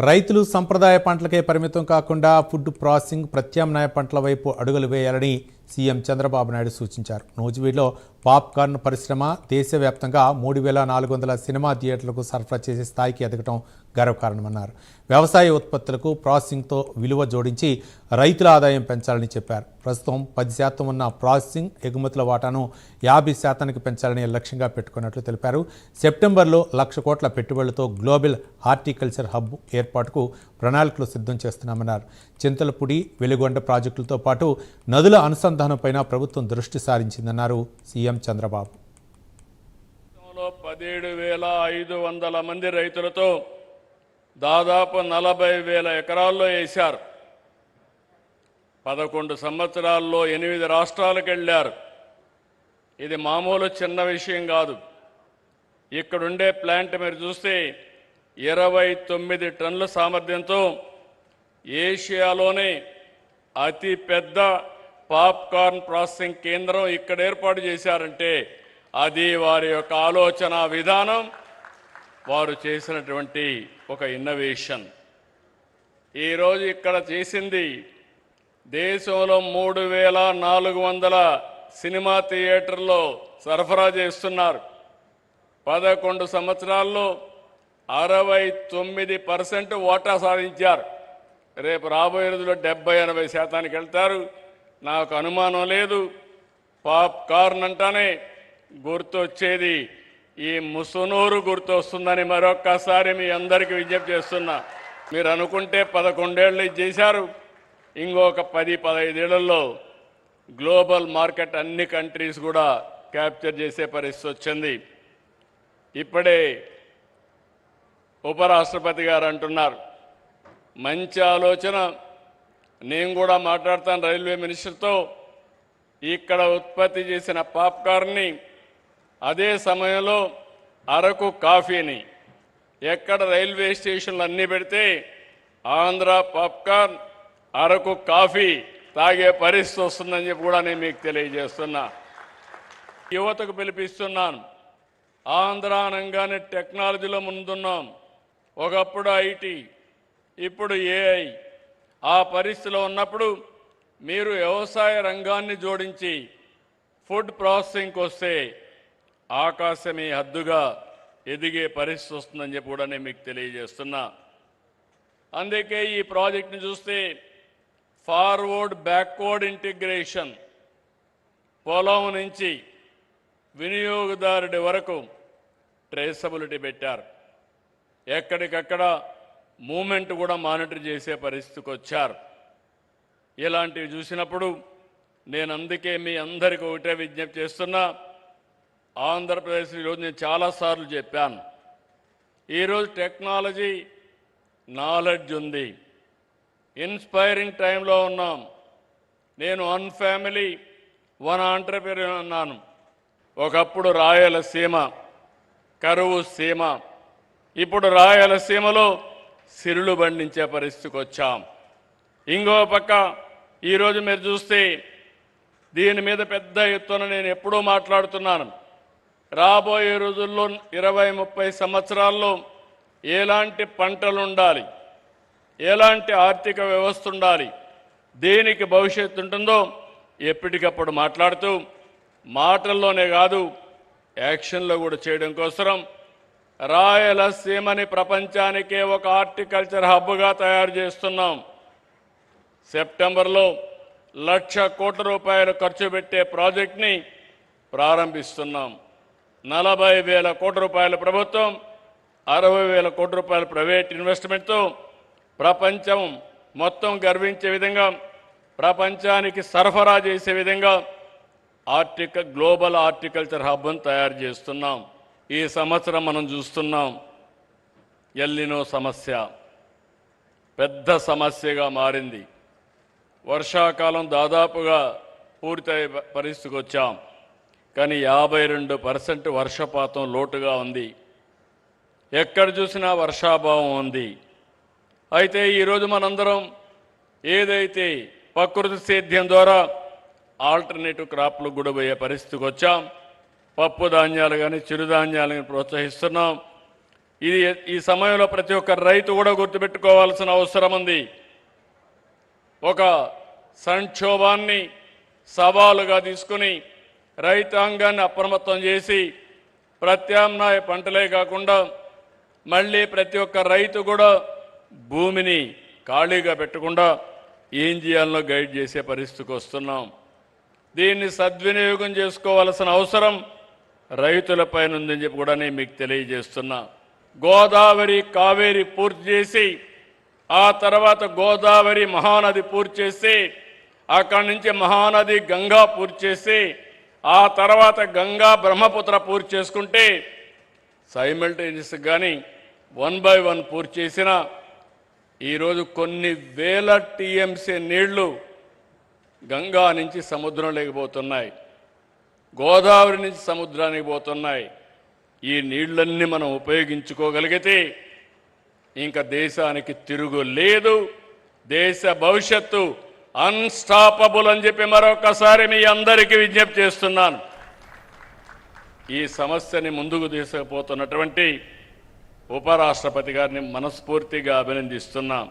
రైతులు సంప్రదాయ పంటలకే పరిమితం కాకుండా ఫుడ్ ప్రాసెసింగ్ ప్రత్యామ్నాయ పంటల వైపు అడుగులు వేయాలని సీఎం చంద్రబాబు నాయుడు సూచించారు. నూజివీడులో పాప్కార్న్ పరిశ్రమ దేశవ్యాప్తంగా 3,400 సినిమా థియేటర్లకు సరఫరా చేసే స్థాయికి ఎదగడం గర్వకారణమన్నారు. వ్యవసాయ ఉత్పత్తులకు ప్రాసెసింగ్తో విలువ జోడించి రైతుల ఆదాయం పెంచాలని చెప్పారు. ప్రస్తుతం 10% ఉన్న ప్రాసెసింగ్ ఎగుమతుల వాటాను 50% పెంచాలని లక్ష్యంగా పెట్టుకున్నట్లు తెలిపారు. సెప్టెంబర్లో 1,00,000 కోట్ల పెట్టుబడులతో గ్లోబల్ హార్టికల్చర్ హబ్ ఏర్పాటుకు ప్రణాళికలు సిద్ధం చేస్తున్నామన్నారు. చింతలపూడి, వెలుగొండ ప్రాజెక్టులతో పాటు నదుల అనుసంధానంపైన ప్రభుత్వం దృష్టి సారించిందన్నారు సీఎం చంద్రబాబు. 17,500 మంది రైతులతో దాదాపు 40,000 ఎకరాల్లో వేశారు. 11 సంవత్సరాల్లో 8 రాష్ట్రాలకు వెళ్ళారు. ఇది మామూలు చిన్న విషయం కాదు. ఇక్కడుండే ప్లాంట్ మీరు చూస్తే 29 టన్నుల సామర్థ్యంతో ఏషియాలోనే అతి పెద్ద పాప్కార్న్ ప్రాసెసింగ్ కేంద్రం ఇక్కడ ఏర్పాటు చేశారంటే అది వారి యొక్క ఆలోచన విధానం, వారు చేసినటువంటి ఒక ఇన్నోవేషన్. ఈరోజు ఇక్కడ చేసింది దేశంలో 3,400 సినిమా థియేటర్లో సరఫరా చేస్తున్నారు. 11 సంవత్సరాల్లో 69% వాటా సాధించారు. రేపు రాబోయే రోజుల్లో 70-80% వెళ్తారు. నాకు అనుమానం లేదు. పాప్కార్న్ అంటానే గుర్తొచ్చేది ఈ ముసునూరు గుర్తొస్తుందని మరొక్కసారి మీ అందరికీ విజ్ఞప్తి చేస్తున్నా. మీరు అనుకుంటే 11 ఏళ్ళు చేశారు, ఇంకొక 10-15 ఏళ్లలో గ్లోబల్ మార్కెట్ అన్ని కంట్రీస్ కూడా క్యాప్చర్ చేసే పరిస్థితి వచ్చింది. ఇప్పుడే ఉపరాష్ట్రపతి గారు అంటున్నారు, మంచి ఆలోచన. నేను కూడా మాట్లాడతాను రైల్వే మినిస్టర్తో. ఇక్కడ ఉత్పత్తి చేసిన పాప్కార్న్ని అదే సమయంలో అరకు కాఫీని ఎక్కడ రైల్వే స్టేషన్లు అన్నీ పెడితే ఆంధ్ర పాప్కార్న్, అరకు కాఫీ తాగే పరిస్థితి వస్తుందని చెప్పి కూడా నేను మీకు తెలియజేస్తున్నా. యువతకు పిలిపిస్తున్నాను. ఆంధ్ర అనగానే టెక్నాలజీలో ముందున్నాం. ఒకప్పుడు ఐటీ, ఇప్పుడు ఏఐ. ఆ పరిస్థితిలో ఉన్నప్పుడు మీరు వ్యవసాయ రంగాన్ని జోడించి ఫుడ్ ప్రాసెసింగ్కి వస్తే ఆకాశమే హద్దుగా ఎదిగే పరిస్థితి వస్తుందని చెప్పి కూడా నేను మీకు తెలియజేస్తున్నా. అందుకే ఈ ప్రాజెక్ట్ని చూస్తే ఫార్వర్డ్ బ్యాక్వర్డ్ ఇంటిగ్రేషన్, పొలం నుంచి వినియోగదారుడి వరకు ట్రేసబిలిటీ పెట్టారు. ఎక్కడికక్కడ మూమెంట్ కూడా మానిటర్ చేసే పరిస్థితికి వచ్చారు. ఇలాంటివి చూసినప్పుడు నేను అందుకే మీ అందరికీ ఒకటే విజ్ఞప్తి చేస్తున్నా. ఆంధ్రప్రదేశ్ ఈరోజు నేను చాలాసార్లు చెప్పాను, ఈరోజు టెక్నాలజీ, నాలెడ్జ్ ఉంది. ఇన్స్పైరింగ్ టైంలో ఉన్నాం. నేను 1 ఫ్యామిలీ 1 ఆంటర్‌ప్రెన్యూర్ అన్నాను. ఒకప్పుడు రాయలసీమ కరువు సీమ, ఇప్పుడు రాయలసీమలో సిరులు బండించే పరిస్థితికి వచ్చాం. ఇంకో పక్క ఈరోజు మీరు చూస్తే దీని మీద పెద్ద ఎత్తున నేను ఎప్పుడూ మాట్లాడుతున్నాను. రాబోయే రోజుల్లో 20-30 సంవత్సరాల్లో ఎలాంటి పంటలు ఉండాలి, ఎలాంటి ఆర్థిక వ్యవస్థ ఉండాలి, దేనికి భవిష్యత్తు ఉంటుందో ఎప్పటికప్పుడు మాట్లాడుతూ, మాటల్లోనే కాదు యాక్షన్లో కూడా చేయడం కోసం రాయలసీమని ప్రపంచానికే ఒక హార్టికల్చర్ హబ్గా తయారు చేస్తున్నాం. సెప్టెంబర్లో 1,00,000 కోట్ల రూపాయలు ఖర్చు పెట్టే ప్రాజెక్ట్ని ప్రారంభిస్తున్నాం. 40,000 కోట్ల రూపాయల ప్రభుత్వం, 60,000 కోట్ల రూపాయల ప్రైవేట్ ఇన్వెస్ట్మెంట్తో ప్రపంచం మొత్తం గర్వించే విధంగా, ప్రపంచానికి సరఫరా చేసే విధంగా గ్లోబల్ హార్టికల్చర్ హబ్ను తయారు చేస్తున్నాం. ఈ సంవత్సరం మనం చూస్తున్నాం ఎల్నినో సమస్య పెద్ద సమస్యగా మారింది. వర్షాకాలం దాదాపుగా పూర్తయ్యే పరిస్థితికి వచ్చాం. కానీ 52% వర్షపాతం లోటుగా ఉంది. ఎక్కడ చూసినా వర్షాభావం ఉంది. అయితే ఈరోజు మనందరం ఏదైతే ప్రకృతి సేద్యం ద్వారా ఆల్టర్నేటివ్ క్రాప్లు కూడా పోయే పరిస్థితికి వచ్చాం. పప్పు ధాన్యాలు కానీ చిరుధాన్యాలను ప్రోత్సహిస్తున్నాం. ఇది ఈ సమయంలో ప్రతి ఒక్క రైతు కూడా గుర్తుపెట్టుకోవాల్సిన అవసరం ఉంది. ఒక సంక్షోభాన్ని సవాలుగా తీసుకుని రైతాంగాన్ని అప్రమత్తం చేసి ప్రత్యామ్నాయ పంటలే కాకుండా మళ్ళీ ప్రతి ఒక్క రైతు కూడా భూమిని ఖాళీగా పెట్టకుండా ఏం చేయాలనో గైడ్ చేసే పరిస్థితికి వస్తున్నాం. దీన్ని సద్వినియోగం చేసుకోవాల్సిన అవసరం రైతులపైన ఉందని చెప్పి కూడా నేను మీకు తెలియజేస్తున్నా. గోదావరి కావేరి పూర్తి చేసి ఆ తర్వాత గోదావరి మహానది పూర్తి చేసి అక్కడి నుంచి మహానది గంగా పూర్తి చేసి ఆ తర్వాత గంగా బ్రహ్మపుత్ర పూర్తి చేసుకుంటే సైమల్టేనియస్ కానీ 1 by 1 పూర్తి చేసిన ఈరోజు కొన్ని వేల టీఎంసీ నీళ్లు గంగా నుంచి సముద్రంలోకి పోతున్నాయి, గోదావరి నుంచి సముద్రానికి పోతున్నాయి. ఈ నీళ్లన్నీ మనం ఉపయోగించుకోగలిగితే ఇంకా దేశానికి తిరుగు లేదు. దేశ భవిష్యత్తు అన్స్టాపబుల్ అని చెప్పి మరొకసారి మీ అందరికీ విజ్ఞప్తి చేస్తున్నాను. ఈ సమస్యని ముందుకు తీసుకుపోతున్నటువంటి ఉపరాష్ట్రపతి గారిని మనస్ఫూర్తిగా అభినందిస్తున్నాం.